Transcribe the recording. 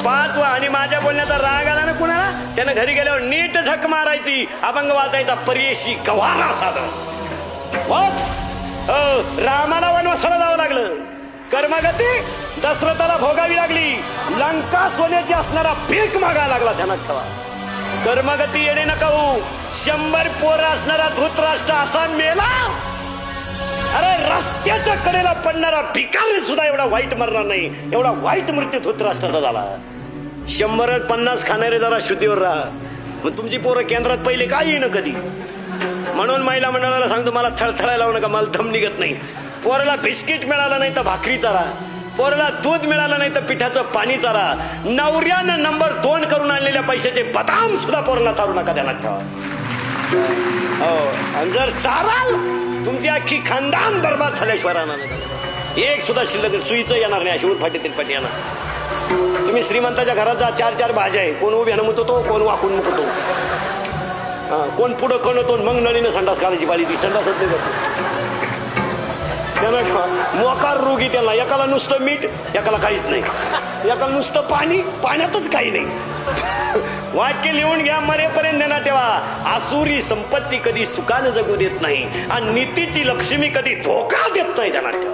5 आणि माझ्या बोलण्याचा राग आला ना कुणाला त्यानं घरी गेल्यावर नीट झक मारायची, अभंग वाचायचा, परियशी गव्हाणा साधन वाच. रामाला वनवासाला जावं लागलं, कर्मगती दशरथाला भोगावी लागली, लंका सोन्याची असणारा भीक मागायला लागला. ध्यानात ठेवा, कर्मगती येणे नका होऊ. 100 पोरं असणारा धृतराष्ट्र असा मेला. अरे रस्त्याच्या कडेला पडणारा भिकारी सुद्धा एवढा वाईट मरणार नाही, एवढा वाईट मृत्यू धृतराष्ट्राचा झाला. 100-50 खाणारे जरा शुद्धीवर राहा. मग तुमची पोरं केंद्रात पहिले काय येईन कधी. म्हणून महिला मंडळाला सांगतो, मला थळथळायला लावू नका, मला दम निघत नाही. पोराला बिस्किट मिळालं नाही तर भाकरी चारा, पोराला दूध मिळालं नाही तर पिठाचं पाणी चारा. नवऱ्यानं नंबर 2 करून आणलेल्या पैशाचे बदाम सुद्धा पोराला चारू नका. ध्यानात ठेवा. हो, आणि जर चाराल तुमची अख्खी खानदान बरबाद झाल्याशिवाय राहणार नाही. एक सुद्धा शिल्लक सुईचं येणार नाही. अशी उरफाटी तिरपटी येणार. तुम्ही श्रीमंताच्या घरात जा, 4-4 भाज्या आहे, कोण उभ्यानं मुततो, कोण वाकून मुकतो, कोण पुढं कणतो, मग नळीनं संडास घालायची पाली, ती संडासच नाही करतो. मोकार रोगी त्याला, एकाला नुसतं मीठ, एकाला काहीच नाही, एकाला नुसतं पाणी, पाण्यातच काही नाही. वाक्य लिहून घ्या, मरेपर्यंत ध्यानात ठेवा. आसुरी संपत्ती कधी सुखानं जगू देत नाही आणि नीतीची लक्ष्मी कधी धोका देत नाही. ध्यानात ठेवा.